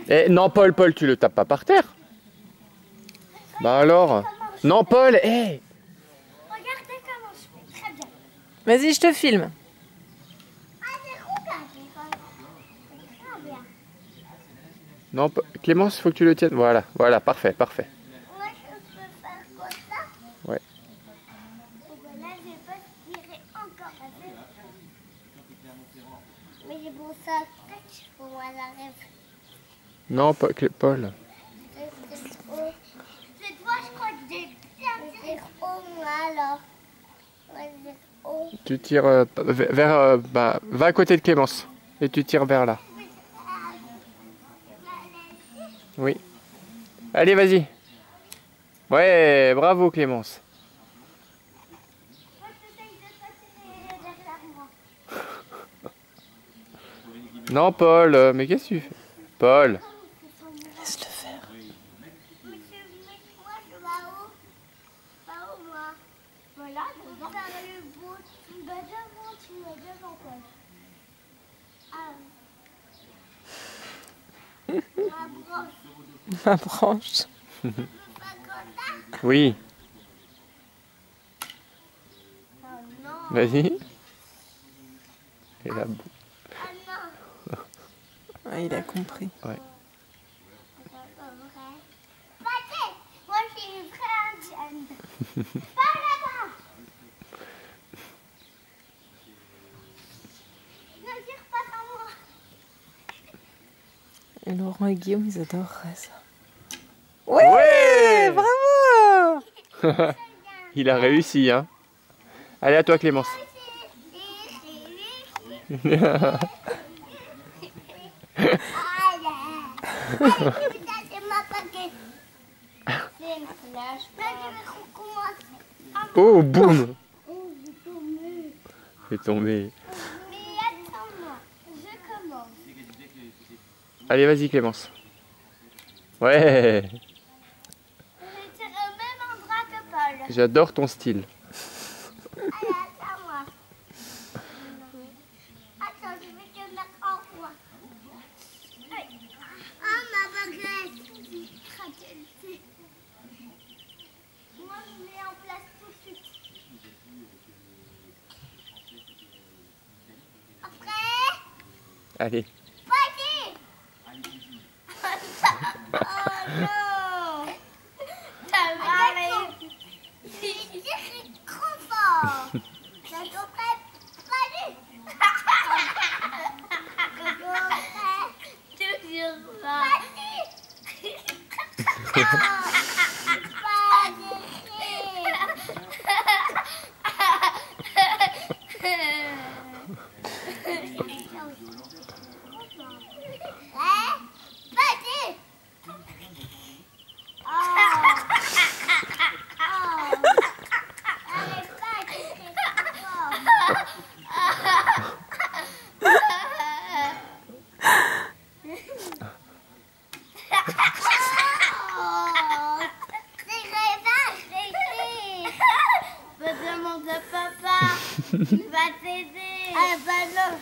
Eh, non, Paul, tu le tapes pas par terre. Bah alors. Non, Paul, hé. Regardez comment je fais. Très bien. Vas-y, je te filme. Allez, regardez comment je fais. Très bien. Non, Clémence, il faut que tu le tiennes. Voilà, voilà, parfait, parfait. Moi, je peux faire comme ça. Ouais. Et ben là, je vais pas tirer encore un peu. Mais j'ai pour ça, pour moi, la rêve. Non, Paul. C'est toi, je crois que j'ai bien tiré haut, moi, alors. Moi, je vais haut. Tu tires vers. Bah, va à côté de Clémence. Et tu tires vers là. Oui. Allez, vas-y. Ouais, bravo Clémence. Moi, j'essaye de pas tirer derrière moi. Non, Paul, mais qu'est-ce que tu fais? Paul. Laisse-le faire. Moi, je vais où? Pas où, moi? Voilà, devant. Faire le beau. Tu me mets devant, Paul. Ma broche. Ma branche. Tu peux faire comme ça? Oui. Oh non. Vas-y. Et là. Ah non. Ah, il a compris. Ouais. C'est pas vrai. Pâté. Moi, je suis une vraie indienne. Pas là-bas. Ne tire pas sur moi. Et Laurent et Guillaume, ils adoreraient ça. Ouais, Ouais. bravo. Il a réussi, hein. Allez, à toi Clémence. Oh, boum. C'est tombé. Mais attends-moi, je commence. Allez, vas-y Clémence. Ouais. Je tire au même endroit que Paul. J'adore ton style. Allez, attends-moi. Attends, je vais te mettre en roi. Ah, ma baguette. Moi, je mets en place tout de suite. Après, Allez. vas-y. Oh non. T'as marré. J'ai tiré trop fort. Ça devrait pas aller. Toujours pas. Demande à papa, il va t'aider. Ah bah non.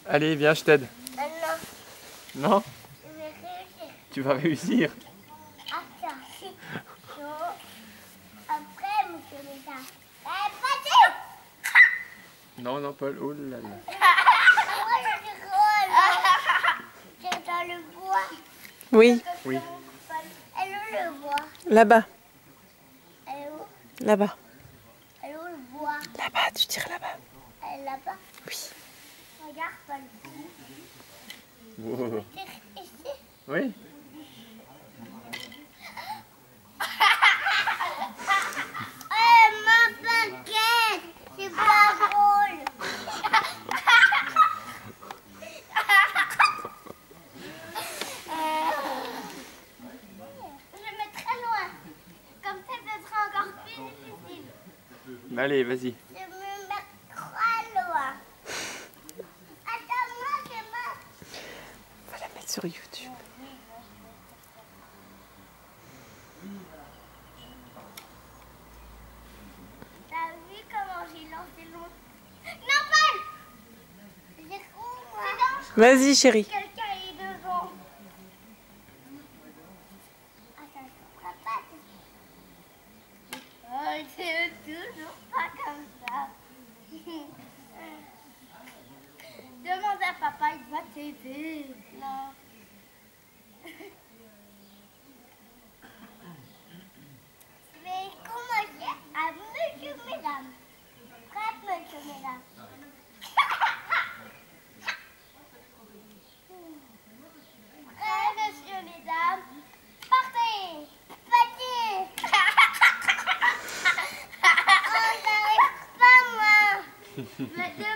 Allez, viens, je t'aide. Ah non, Non? je vais réussir. Tu vas réussir. Attends. Non. Après, monsieur Médard. Eh, vas-y. Non, non, Paul. Oh là là. Moi, je suis drôle. C'est dans le bois. Oui, Oui. Elle est où le bois? là-bas. Elle est où? Là-bas. Elle est où le bois? Là-bas, tu tires là-bas. Elle est là-bas. Oui. Regarde, Paul. Wow. Tire ici. Oui. Eh, ma baguette! C'est pas drôle! Je le mets très loin. Comme ça, ce sera encore plus difficile. Allez, vas-y. Je me mets très loin. Attends-moi, c'est moi. On va la mettre sur YouTube. T'as vu comment j'ai lancé loin? Non, Paul! J'ai où, moi? Vas-y, chérie. Quelqu'un Mais